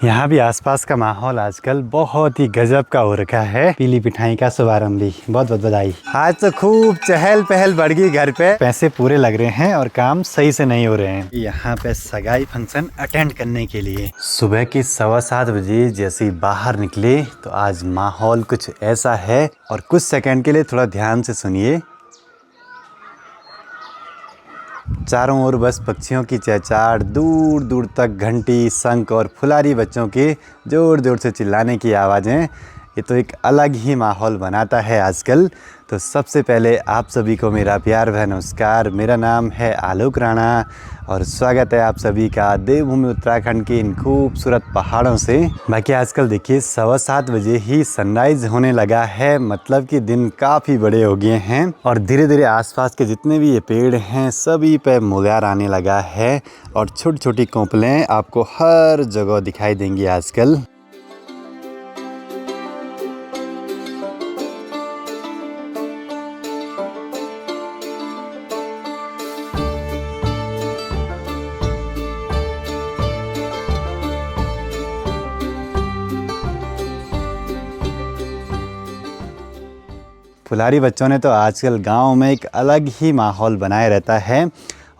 यहाँ भी आसपास का माहौल आजकल बहुत ही गजब का हो रखा है। पीली पिठाई का शुभारंभ भी बहुत बहुत बधाई। आज तो खूब चहल पहल बढ़ गई घर पे, पैसे पूरे लग रहे हैं और काम सही से नहीं हो रहे हैं। यहाँ पे सगाई फंक्शन अटेंड करने के लिए सुबह की 7:15 बजे जैसे बाहर निकले तो आज माहौल कुछ ऐसा है। और कुछ सेकंड के लिए थोड़ा ध्यान से सुनिए। चारों ओर बस पक्षियों की चहचहाट, दूर दूर तक घंटी, शंख और फुलारी बच्चों के जोर जोर से चिल्लाने की आवाज़ें, ये तो एक अलग ही माहौल बनाता है आजकल। तो सबसे पहले आप सभी को मेरा प्यार भरा नमस्कार। मेरा नाम है आलोक राणा और स्वागत है आप सभी का देवभूमि उत्तराखंड के इन खूबसूरत पहाड़ों से। बाकी आजकल देखिए 7:15 बजे ही सनराइज़ होने लगा है, मतलब कि दिन काफ़ी बड़े हो गए हैं और धीरे धीरे आसपास के जितने भी ये पेड़ हैं सभी पे मोगरा आने लगा है और छोटी छोटी कोपलें आपको हर जगह दिखाई देंगी आजकल। फुलारी बच्चों ने तो आजकल गांव में एक अलग ही माहौल बनाए रहता है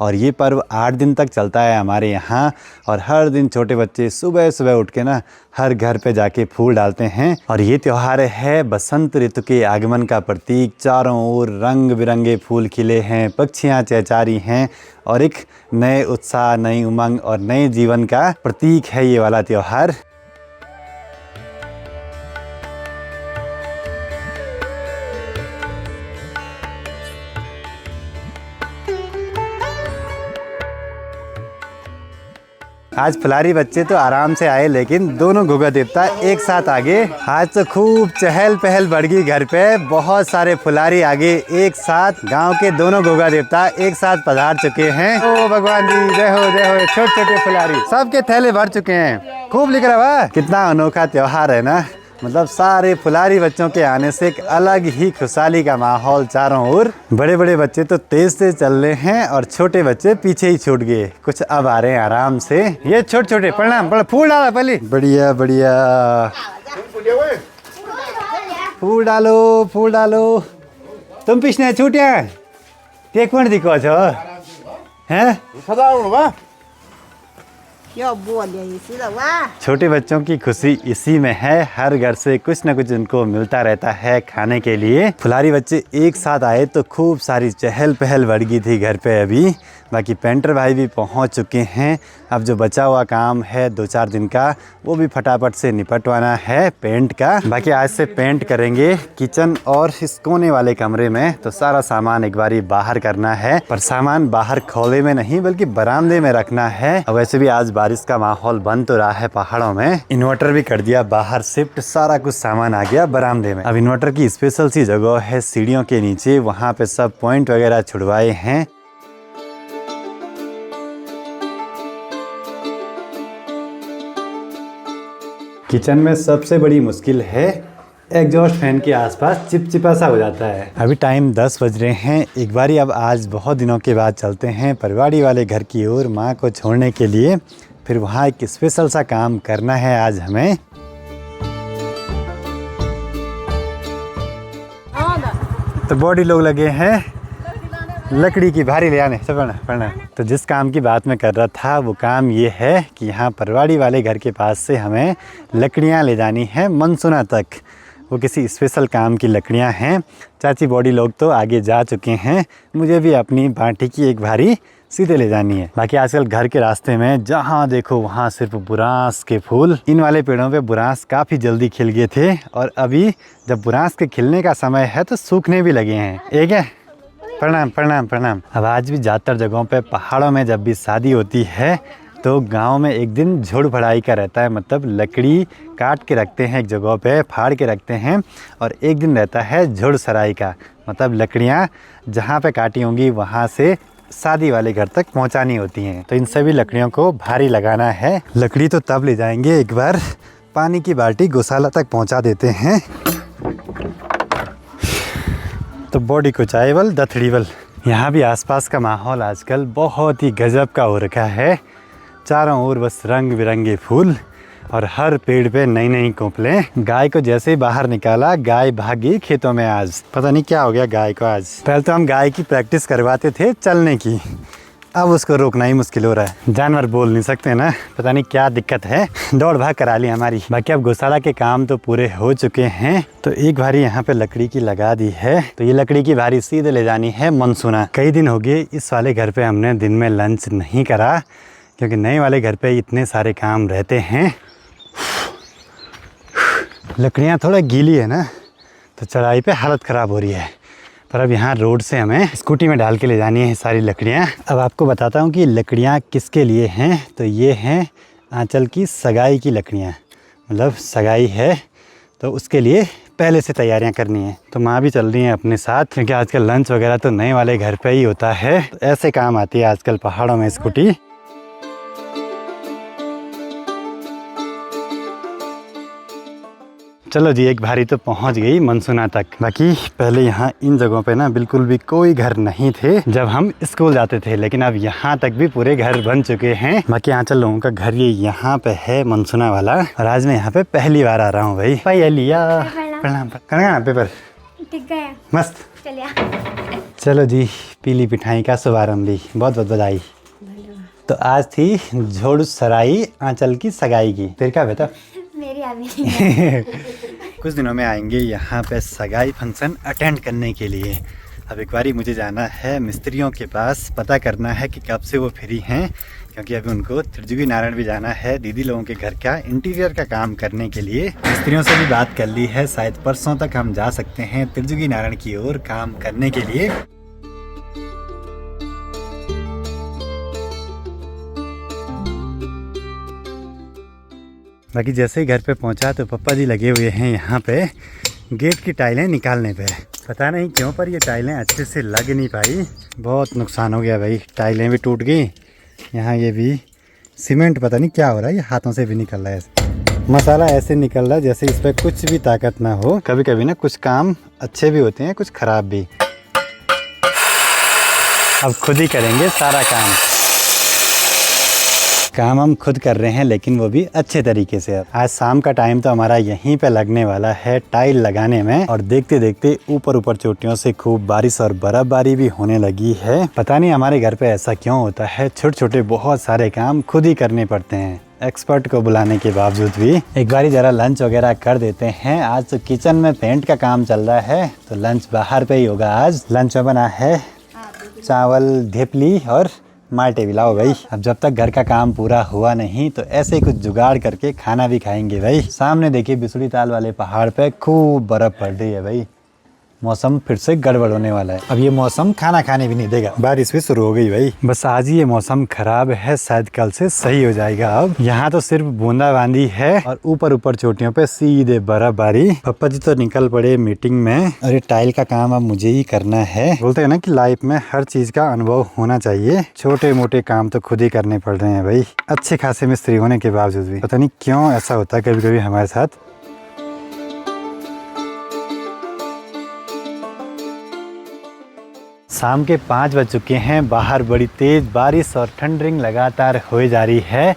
और ये पर्व 8 दिन तक चलता है हमारे यहाँ। और हर दिन छोटे बच्चे सुबह सुबह उठ के ना हर घर पे जाके फूल डालते हैं। और ये त्यौहार है बसंत ऋतु के आगमन का प्रतीक। चारों ओर रंग बिरंगे फूल खिले हैं, पक्षियाँ चहचहा रही हैं और एक नए उत्साह, नई उमंग और नए जीवन का प्रतीक है ये वाला त्यौहार। आज फुलारी बच्चे तो आराम से आए लेकिन दोनों घुघुआ देवता एक साथ आगे। आज तो खूब चहल पहल बढ़ गई घर पे, बहुत सारे फुलारी आगे एक साथ। गांव के दोनों घुघुआ देवता एक साथ पधार चुके हैं। ओ भगवान जी जय हो जय हो। छोटे छोटे फुलारी सबके थैले भर चुके हैं, खूब लिख रहा है। कितना अनोखा त्योहार है ना, मतलब सारे फुलारी बच्चों के आने से एक अलग ही खुशहाली का माहौल चारों ओर। बड़े बड़े बच्चे तो तेज तेज चल रहे हैं और छोटे बच्चे पीछे ही छूट गए, कुछ अब आ रहे हैं आराम से। ये छोटे छोटे प्रणाम, बड़ा फूल डाला पहले। बढ़िया बढ़िया, फूल डालो फूल डालो। तुम पिछने छूटे एक मिनट दिखो छो हैं। छोटे बच्चों की खुशी इसी में है, हर घर से कुछ न कुछ उनको मिलता रहता है खाने के लिए। फुलारी बच्चे एक साथ आए तो खूब सारी चहल पहल बढ़ गई थी घर पे अभी। बाकी पेंटर भाई भी पहुंच चुके हैं। अब जो बचा हुआ काम है 2-4 दिन का वो भी फटाफट से निपटवाना है पेंट का। बाकी आज से पेंट करेंगे किचन और इस कोने वाले कमरे में, तो सारा सामान एक बारी बाहर करना है। पर सामान बाहर खोले में नहीं बल्कि बरामदे में रखना है। और वैसे भी आज बारिश का माहौल बन तो रहा है पहाड़ों में। इन्वर्टर भी कर दिया बाहर शिफ्ट, सारा कुछ सामान आ गया बरामदे में। अब इन्वर्टर की स्पेशल सी जगह है सीढ़ियों के नीचे, वहाँ पे सब पॉइंट वगैरह छुड़वाए हैं। किचन में सबसे बड़ी मुश्किल है एग्जॉस्ट फैन के आसपास चिपचिपा सा हो जाता है। अभी टाइम 10 बज रहे हैं। एक बारी अब आज बहुत दिनों के बाद चलते हैं परिवाड़ी वाले घर की ओर माँ को छोड़ने के लिए। फिर वहाँ एक स्पेशल सा काम करना है आज हमें। तो बॉडी लोग लगे हैं लकड़ी की भारी ले आने से पड़ना। तो जिस काम की बात मैं कर रहा था वो काम ये है कि यहाँ परवाड़ी वाले घर के पास से हमें लकड़ियाँ ले जानी है मनसुना तक। वो किसी स्पेशल काम की लकड़ियाँ हैं। चाची बॉडी लोग तो आगे जा चुके हैं, मुझे भी अपनी बाटी की एक भारी सीधे ले जानी है। बाकी आजकल घर के रास्ते में जहाँ देखो वहाँ सिर्फ बुरांस के फूल। इन वाले पेड़ों पे बुरांस काफ़ी जल्दी खिल गए थे और अभी जब बुरांस के खिलने का समय है तो सूखने भी लगे हैं। एक है प्रणाम प्रणाम प्रणाम। अब आज भी ज़्यादातर जगहों पे पहाड़ों में जब भी शादी होती है तो गांव में एक दिन झुड़ भड़ाई का रहता है, मतलब लकड़ी काट के रखते हैं एक जगह पे, फाड़ के रखते हैं। और एक दिन रहता है झुड़ सराई का, मतलब लकड़ियाँ जहाँ पे काटी होंगी वहाँ से शादी वाले घर तक पहुँचानी होती हैं। तो इन सभी लकड़ियों को भारी लगाना है। लकड़ी तो तब ले जाएंगे एक बार पानी की बाल्टी गौशाला तक पहुँचा देते हैं। तो बॉडी को चायवल दथड़ीवल। यहाँ भी आसपास का माहौल आजकल बहुत ही गजब का हो रखा है। चारों ओर बस रंग बिरंगे फूल। और हर पेड़ पे नई नई कोपलें। गाय को जैसे ही बाहर निकाला, गाय भागी खेतों में। आज पता नहीं क्या हो गया गाय को। आज पहले तो हम गाय की प्रैक्टिस करवाते थे चलने की, अब उसको रोकना ही मुश्किल हो रहा है। जानवर बोल नहीं सकते ना, पता नहीं क्या दिक्कत है। दौड़ भाग करा ली हमारी। बाकी अब गौशाला के काम तो पूरे हो चुके हैं। तो एक भारी यहाँ पे लकड़ी की लगा दी है, तो ये लकड़ी की भारी सीधे ले जानी है मनसूना। कई दिन हो गए इस वाले घर पे हमने दिन में लंच नहीं करा, क्योंकि नए वाले घर पे इतने सारे काम रहते हैं। लकड़ियाँ थोड़ा गीली है ना, तो चढ़ाई पे हालत ख़राब हो रही है। पर अब यहाँ रोड से हमें स्कूटी में डाल के ले जानी है सारी लकड़ियाँ। अब आपको बताता हूँ कि लकड़ियाँ किसके लिए हैं। तो ये हैं आंचल की सगाई की लकड़ियाँ, मतलब सगाई है तो उसके लिए पहले से तैयारियां करनी है। तो माँ भी चल रही हैं अपने साथ, क्योंकि आजकल लंच वगैरह तो नए वाले घर पे ही होता है। तो ऐसे काम आती है आजकल पहाड़ों में स्कूटी। चलो जी, एक भारी तो पहुंच गई मनसूना तक। बाकी पहले यहाँ इन जगहों पे ना बिल्कुल भी कोई घर नहीं थे जब हम स्कूल जाते थे, लेकिन अब यहाँ तक भी पूरे घर बन चुके हैं। बाकी आंचल लोगों का घर ये यहाँ पे है मनसूना वाला, और आज मैं यहाँ पे पहली बार आ रहा हूँ भाई। भाई लिया प्रणाम करना पेपर टिक गया मस्त। चलिए चलो जी, पीली पिठाई का शुभारंभ भी बहुत बहुत बधाई। तो आज थी झोड़ सराई आंचल की सगाई की। तेरे क्या बेटा? मेरी आदमी कुछ दिनों में आएंगे यहाँ पे सगाई फंक्शन अटेंड करने के लिए। अब एक बारी मुझे जाना है मिस्त्रियों के पास, पता करना है कि कब से वो फ्री हैं, क्योंकि अभी उनको त्रिजुगी नारायण भी जाना है दीदी लोगों के घर का इंटीरियर का काम करने के लिए। मिस्त्रियों से भी बात कर ली है, शायद परसों तक हम जा सकते हैं त्रिजुगी नारायण की ओर काम करने के लिए। बाकी जैसे ही घर पे पहुंचा तो पप्पा जी लगे हुए हैं यहाँ पे गेट की टाइलें निकालने पे। पता नहीं क्यों पर ये टाइलें अच्छे से लग नहीं पाई, बहुत नुकसान हो गया भाई। टाइलें भी टूट गई, यहाँ ये भी सीमेंट पता नहीं क्या हो रहा है, ये हाथों से भी निकल रहा है। मसाला ऐसे निकल रहा है जैसे इस पर कुछ भी ताकत ना हो। कभी कभी ना कुछ काम अच्छे भी होते हैं, कुछ खराब भी। अब खुद ही करेंगे सारा काम हम खुद कर रहे हैं, लेकिन वो भी अच्छे तरीके से। आज शाम का टाइम तो हमारा यहीं पे लगने वाला है टाइल लगाने में, और देखते देखते ऊपर चोटियों से खूब बारिश और बर्फबारी भी होने लगी है। पता नहीं हमारे घर पे ऐसा क्यों होता है, छोटे छोटे बहुत सारे काम खुद ही करने पड़ते हैं एक्सपर्ट को बुलाने के बावजूद भी। एक बारी जरा लंच वगैरह कर देते हैं। आज तो किचन में पेंट का काम चल रहा है, तो लंच बाहर पे ही होगा। आज लंच में बना है चावल, ढेपली और माल्टे भी। लाओ भाई, अब जब तक घर का काम पूरा हुआ नहीं तो ऐसे ही कुछ जुगाड़ करके खाना भी खाएंगे भाई। सामने देखिए बिसुड़ी ताल वाले पहाड़ पे खूब बर्फ पड़ रही है भाई। मौसम फिर से गड़बड़ होने वाला है। अब ये मौसम खाना खाने भी नहीं देगा। बारिश भी शुरू हो गई भाई। बस आज ही ये मौसम खराब है, शायद कल से सही हो जाएगा। अब यहाँ तो सिर्फ बूंदाबांदी है और ऊपर चोटियों पे सीधे बर्फबारी। पापा जी तो निकल पड़े मीटिंग में, और ये टाइल का काम अब मुझे ही करना है। बोलते हैं ना कि लाइफ में हर चीज का अनुभव होना चाहिए। छोटे मोटे काम तो खुद ही करने पड़ रहे हैं भाई, अच्छे खासे मिस्त्री होने के बावजूद भी। पता नहीं क्यों ऐसा होता है कभी कभी हमारे साथ। शाम के 5 बज चुके हैं, बाहर बड़ी तेज़ बारिश और ठंडरिंग लगातार हो जा रही है,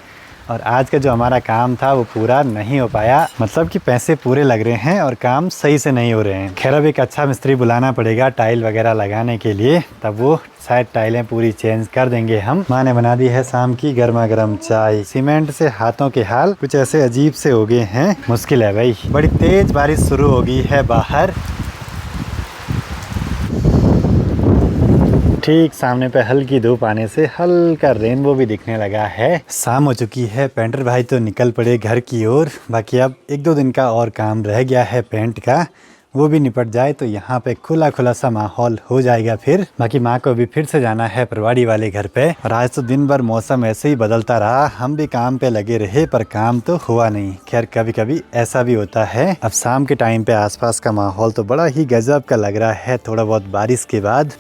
और आज का जो हमारा काम था वो पूरा नहीं हो पाया। मतलब कि पैसे पूरे लग रहे हैं और काम सही से नहीं हो रहे हैं। खैर अब एक अच्छा मिस्त्री बुलाना पड़ेगा टाइल वगैरह लगाने के लिए, तब वो शायद टाइलें पूरी चेंज कर देंगे हम। माँ ने बना दी है शाम की गर्मा गर्म चाय। सीमेंट से हाथों के हाल कुछ ऐसे अजीब से हो गए हैं, मुश्किल है भाई। बड़ी तेज़ बारिश शुरू हो गई है बाहर। ठीक सामने पे हल्की धूप आने से हल्का रेनबो भी दिखने लगा है। शाम हो चुकी है, पेंटर भाई तो निकल पड़े घर की ओर। बाकी अब 1-2 दिन का और काम रह गया है पेंट का, वो भी निपट जाए तो यहाँ पे खुला खुला सा माहौल हो जाएगा फिर। बाकी माँ को भी फिर से जाना है परवाड़ी वाले घर पे, और आज तो दिन भर मौसम ऐसे ही बदलता रहा। हम भी काम पे लगे रहे पर काम तो हुआ नहीं। खैर कभी कभी ऐसा भी होता है। अब शाम के टाइम पे आसपास का माहौल तो बड़ा ही गजब का लग रहा है, थोड़ा बहुत बारिश के बाद।